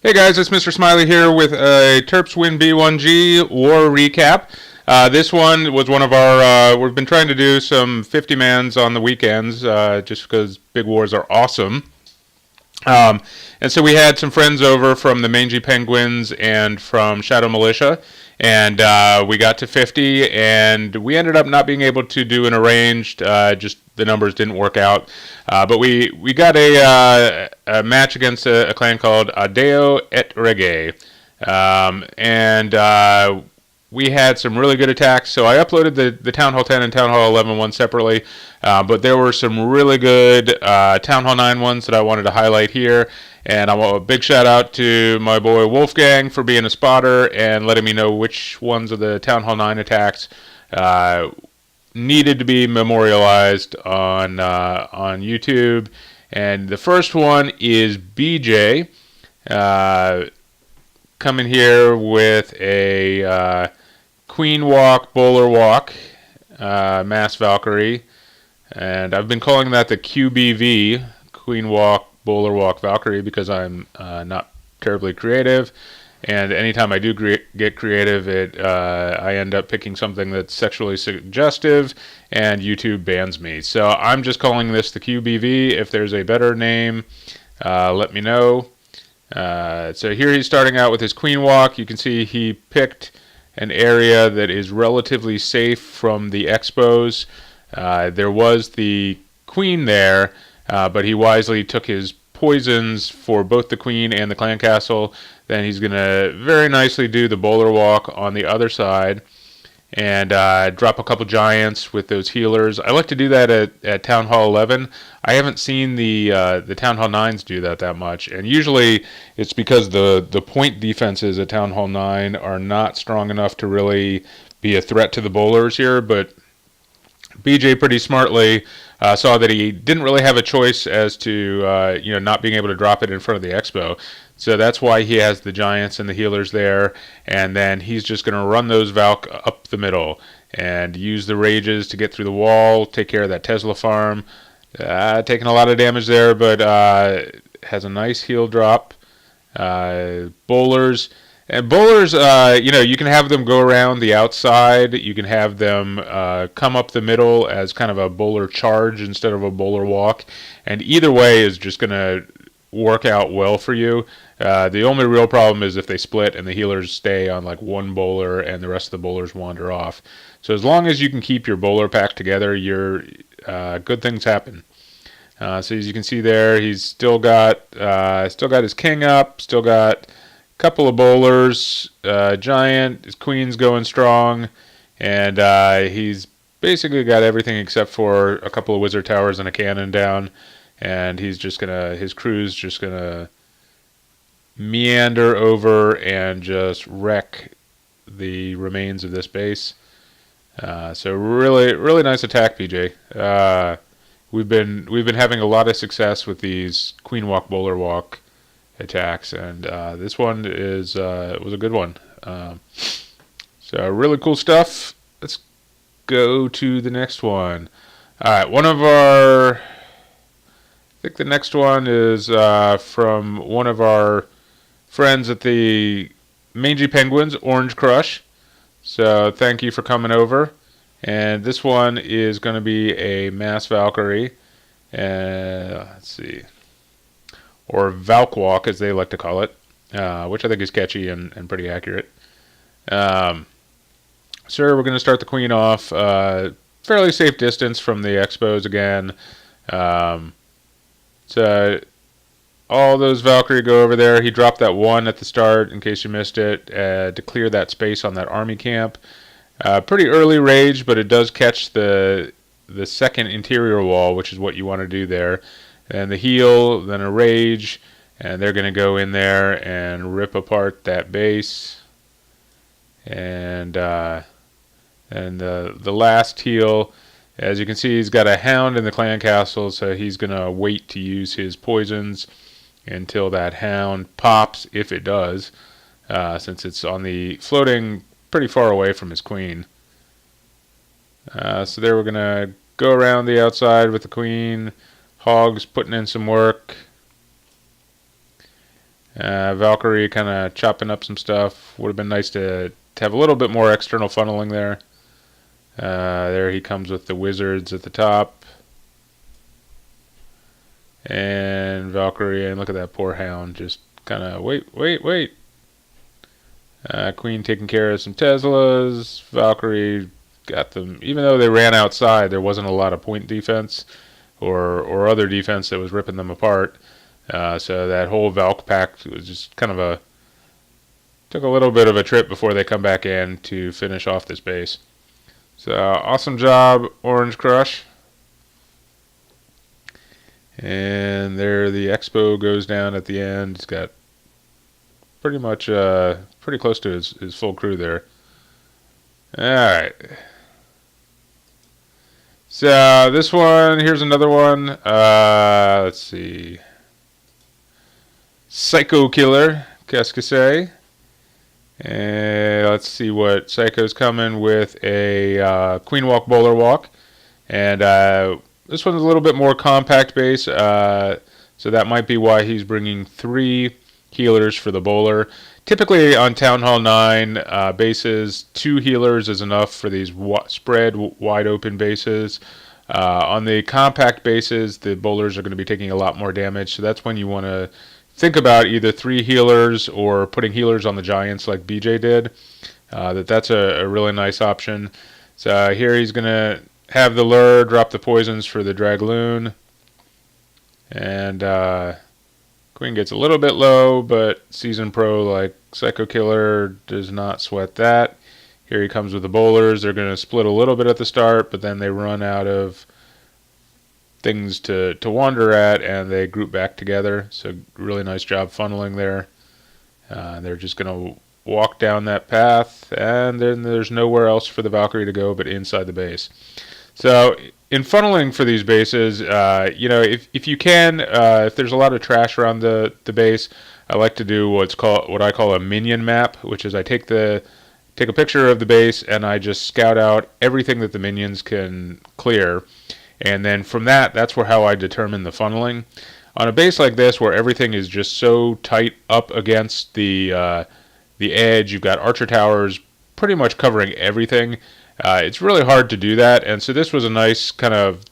Hey guys, it's Mr. Smiley here with a Terps Win B1G War recap. This one was one of our, we've been trying to do some 50 mans on the weekends just because big wars are awesome. Um, and so we had some friends over from the Mangy Penguins and from Shadow Militia, and we got to 50, and we ended up not being able to do an arranged, just the numbers didn't work out. But we got a match against a clan called Adeo et Rege. And we had some really good attacks. So I uploaded the Town Hall 10 and Town Hall 11 ones separately, but there were some really good Town Hall 9 ones that I wanted to highlight here. And I want a big shout out to my boy Wolfgang for being a spotter and letting me know which ones of the Town Hall 9 attacks needed to be memorialized on YouTube. And the first one is BJ. Coming here with a Queen Walk, Bowler Walk, Mass Valkyrie. And I've been calling that the QBV, Queen Walk, Bowler Walk Valkyrie, because I'm not terribly creative. And anytime I do get creative, I end up picking something that's sexually suggestive, and YouTube bans me. So I'm just calling this the QBV. If there's a better name, let me know. So here he's starting out with his Queen Walk. You can see he picked an area that is relatively safe from the expos. There was the Queen there, but he wisely took his poisons for both the Queen and the Clan Castle. Then he's going to very nicely do the Bowler Walk on the other side and drop a couple giants with those healers. I like to do that at Town Hall 11. I haven't seen the Town Hall 9s do that much, and usually it's because the point defenses at Town Hall 9 are not strong enough to really be a threat to the bowlers here, but BJ pretty smartly saw that he didn't really have a choice as to not being able to drop it in front of the expo. So that's why he has the giants and the healers there, and then he's just going to run those Valk up the middle and use the rages to get through the wall, take care of that Tesla farm. Taking a lot of damage there, but has a nice heal drop. Bowlers. And bowlers, you can have them go around the outside. You can have them come up the middle as kind of a bowler charge instead of a bowler walk. And either way is just going to work out well for you. The only real problem is if they split and the healers stay on like one bowler and the rest of the bowlers wander off. So as long as you can keep your bowler pack together, good things happen. So as you can see there, he's still got his king up, still got couple of bowlers, giant, his queen's going strong, and he's basically got everything except for a couple of wizard towers and a cannon down, and his crew's just gonna meander over and just wreck the remains of this base. So really nice attack, BJ. We've been having a lot of success with these Queen Walk, Bowler Walk attacks, and this one was a good one. So really cool stuff. Let's go to the next one. All right, I think the next one is from one of our friends at the Mangy Penguins, Orange Crush. So thank you for coming over. And this one is going to be a Mass Valkyrie. Let's see. Or Valk Walk, as they like to call it, which I think is catchy and pretty accurate. So we're going to start the Queen off. Fairly safe distance from the expos again. So all those Valkyrie go over there. He dropped that one at the start, in case you missed it, to clear that space on that army camp. Pretty early rage, but it does catch the second interior wall, which is what you want to do there. And the heal, then a rage, and they're going to go in there and rip apart that base. And the last heal, as you can see, he's got a hound in the clan castle, so he's going to wait to use his poisons until that hound pops, if it does, since it's on the floating pretty far away from his queen. So there we're going to go around the outside with the queen. Hogs putting in some work. Valkyrie kind of chopping up some stuff. Would have been nice to have a little bit more external funneling there. There he comes with the wizards at the top. And Valkyrie, and look at that poor hound, just kind of wait. Queen taking care of some Teslas. Valkyrie got them, even though they ran outside, there wasn't a lot of point defense or other defense that was ripping them apart. So that whole Valk pack was just kind of took a little bit of a trip before they come back in to finish off this base. So awesome job, Orange Crush. And there the Expo goes down at the end. He's got pretty much pretty close to his full crew there. Alright. So this one, here's another one. Let's see. Psychokiller, qu'est-ce que c'est? And let's see what Psycho's coming with a Queen Walk Bowler Walk. And this one's a little bit more compact base, so that might be why he's bringing 3 healers for the bowler. Typically on Town Hall 9 bases, 2 healers is enough for these spread wide open bases. On the compact bases, the bowlers are going to be taking a lot more damage, so that's when you want to think about either 3 healers or putting healers on the giants like BJ did. That's a really nice option. So here he's going to have the lure, drop the poisons for the Dragloon. And Queen gets a little bit low, but Seasoned Pro like Psychokiller does not sweat that. Here he comes with the bowlers. They're going to split a little bit at the start, but then they run out of things to wander at, and they group back together. So really nice job funneling there. They're just going to walk down that path, and then there's nowhere else for the Valkyrie to go but inside the base. So in funneling for these bases, if you can, if there's a lot of trash around the base, I like to do what I call a minion map, which is I take a picture of the base and I just scout out everything that the minions can clear, and then from that's how I determine the funneling. On a base like this, where everything is just so tight up against the edge, you've got archer towers pretty much covering everything. It's really hard to do that, and so this was a nice kind of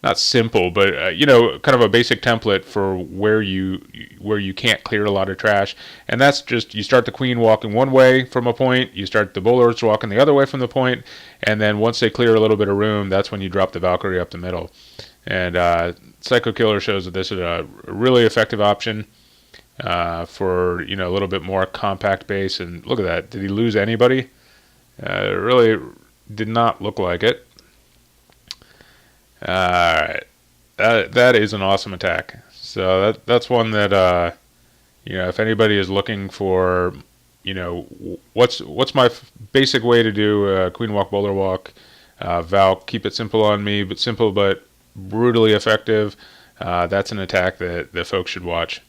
not simple, but kind of a basic template for where you can't clear a lot of trash. And that's just, you start the Queen walking one way from a point, you start the bowlers walking the other way from the point, and then once they clear a little bit of room, that's when you drop the Valkyrie up the middle. And Psychokiller shows that this is a really effective option for a little bit more compact base. And look at that, did he lose anybody? It really did not look like it. Alright, that is an awesome attack. So that's one that if anybody is looking for what's my basic way to do a Queen Walk Bowler Walk, Val, keep it simple on me, but simple but brutally effective. That's an attack that folks should watch.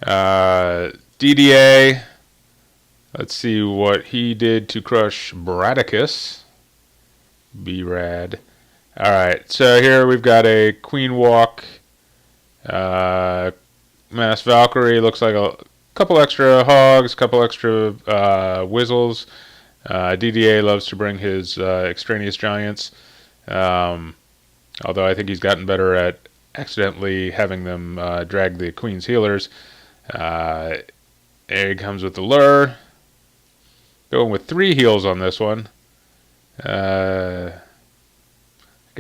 DDA, let's see what he did to crush Bradicus. B-Rad. Alright, so here we've got a Queen Walk Mass Valkyrie. Looks like a couple extra hogs, couple extra whizzles. DDA loves to bring his extraneous giants, although I think he's gotten better at accidentally having them drag the Queen's healers. There he comes with the lure. Going with 3 heals on this one. I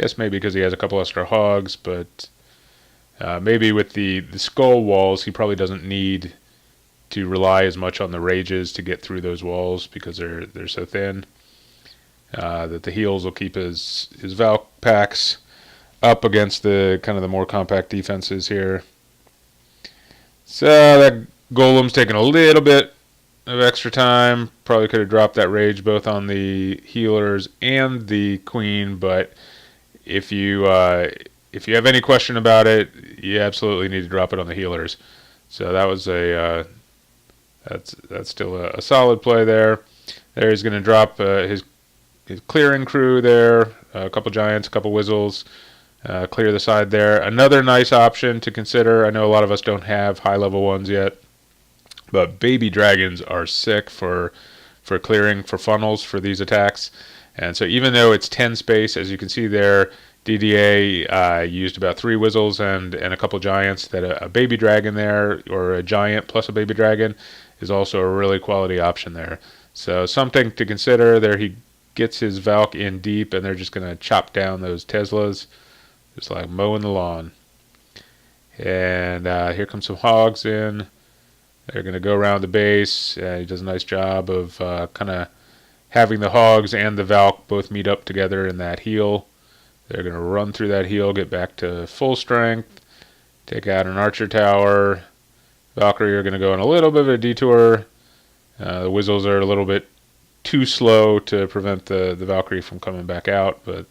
guess maybe because he has a couple extra hogs, but maybe with the skull walls, he probably doesn't need to rely as much on the rages to get through those walls because they're so thin. That the heals will keep his Valk packs up against the kind of the more compact defenses here. So that Golem's taking a little bit of extra time. Probably could have dropped that rage both on the healers and the Queen, but if you have any question about it, you absolutely need to drop it on the healers. So that was that's still a solid play there. There he's going to drop his clearing crew there, a couple giants, a couple whizzles. Clear the side there. Another nice option to consider. I know a lot of us don't have high-level ones yet, but baby dragons are sick for clearing for funnels for these attacks. And so even though it's 10 space, as you can see there, DDA used about 3 Wizzles and a couple giants. That a baby dragon there, or a giant plus a baby dragon, is also a really quality option there. So something to consider there. He gets his Valk in deep, and they're just going to chop down those Teslas, just like mowing the lawn. And here comes some hogs in. They're going to go around the base. He does a nice job of kind of having the hogs and the Valk both meet up together in that heel. They're going to run through that heel, get back to full strength, take out an archer tower. Valkyrie are going to go on a little bit of a detour. The Wizzles are a little bit too slow to prevent the Valkyrie from coming back out, but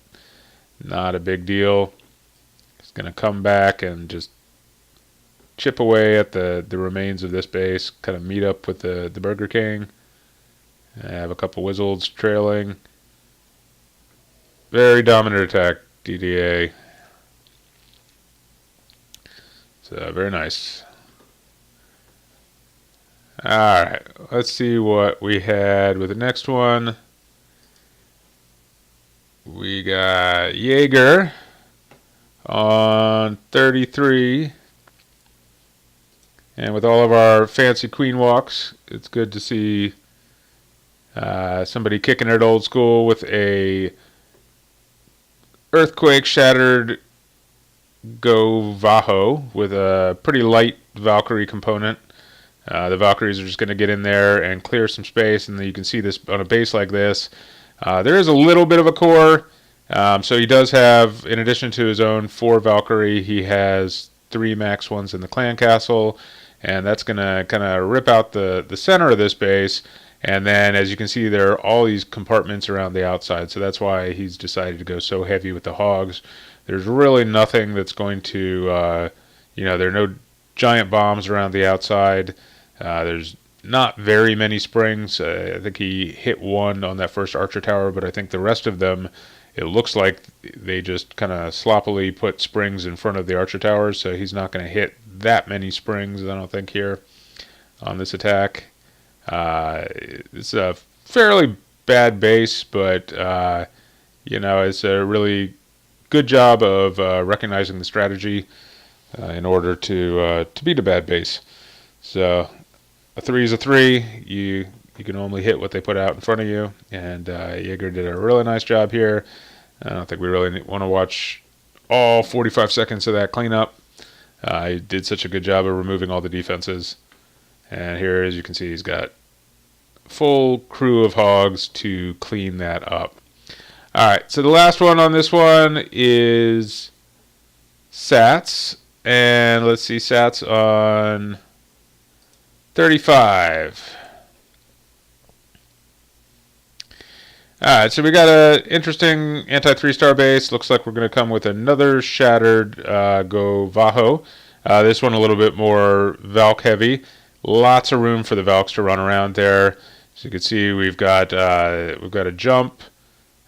not a big deal. He's going to come back and just chip away at the remains of this base, kind of meet up with the Burger King. I have a couple Wizzles trailing. Very dominant attack, DDA. So very nice. Alright, let's see what we had with the next one. We got Jaeger on 33. And with all of our fancy queen walks, it's good to see somebody kicking it old school with a earthquake shattered Go Vaho with a pretty light Valkyrie component. The Valkyries are just going to get in there and clear some space, and then you can see this on a base like this. There is a little bit of a core, so he does have, in addition to his own 4 Valkyrie, he has 3 max ones in the clan castle, and that's going to kind of rip out the center of this base. And then, as you can see, there are all these compartments around the outside, so that's why he's decided to go so heavy with the hogs. There's really nothing that's going to, there are no giant bombs around the outside. There's not very many springs. I think he hit 1 on that first archer tower, but I think the rest of them, it looks like they just kind of sloppily put springs in front of the archer towers, so he's not going to hit that many springs, I don't think, here on this attack. It's a fairly bad base, but it's a really good job of recognizing the strategy in order to beat a bad base. So a 3 is a 3. You can only hit what they put out in front of you, and Jaeger did a really nice job here. I don't think we really want to watch all 45 seconds of that cleanup. He did such a good job of removing all the defenses. And here, as you can see, he's got full crew of hogs to clean that up. Alright, so the last one on this one is Sats. And let's see, Sats on 35. Alright, so we got an interesting anti-3-star base. Looks like we're going to come with another shattered Go Vaho. This one a little bit more Valk heavy. Lots of room for the Valks to run around there. So you can see we've got a jump.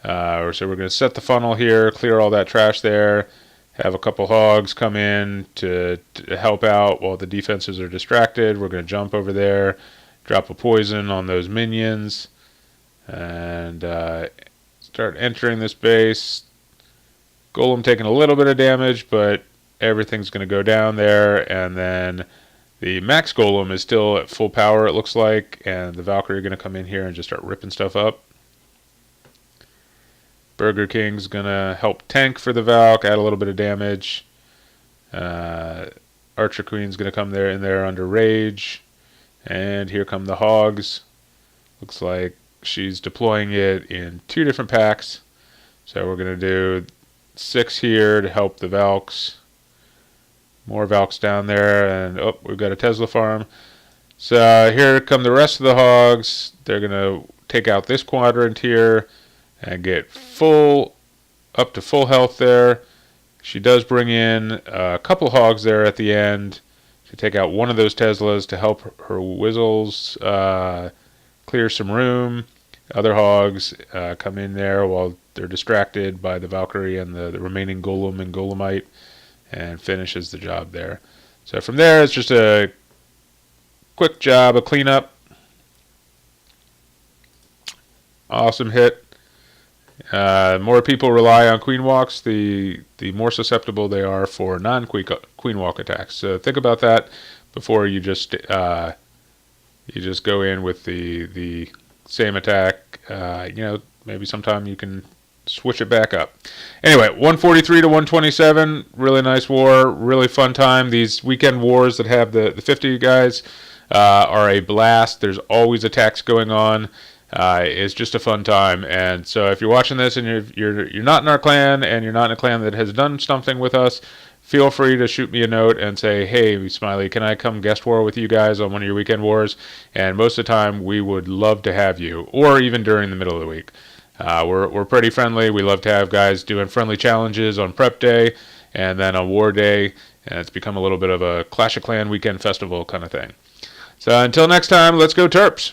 So we're going to set the funnel here, clear all that trash there, have a couple hogs come in to help out while the defenses are distracted. We're going to jump over there, drop a poison on those minions, and start entering this base. Golem taking a little bit of damage, but everything's going to go down there, and then the max Golem is still at full power, it looks like, and the Valkyrie are going to come in here and just start ripping stuff up. Burger King's going to help tank for the Valk, add a little bit of damage. Archer Queen's going to come in there under Rage. And here come the hogs. Looks like she's deploying it in 2 different packs. So we're going to do 6 here to help the Valks. More Valks down there, and we've got a Tesla farm. So here come the rest of the hogs. They're going to take out this quadrant here and get up to full health there. She does bring in a couple hogs there at the end to take out one of those Teslas to help her Wizzles clear some room. Other hogs come in there while they're distracted by the Valkyrie and the remaining Golem and Golemite, and finishes the job there. So from there, it's just a quick job, a cleanup. Awesome hit. More people rely on queen walks, the more susceptible they are for non-queen walk attacks. So think about that before you just go in with the same attack. Maybe sometime you can switch it back up. Anyway, 143 to 127, really nice war, really fun time. These weekend wars that have the 50 guys are a blast. There's always attacks going on. It's just a fun time. And so if you're watching this and you're not in our clan and you're not in a clan that has done something with us, feel free to shoot me a note and say, hey, Smiley, can I come guest war with you guys on one of your weekend wars? And most of the time, we would love to have you, or even during the middle of the week. We're pretty friendly. We love to have guys doing friendly challenges on prep day and then on war day. And it's become a little bit of a Clash of Clan weekend festival kind of thing. So until next time, let's go Terps.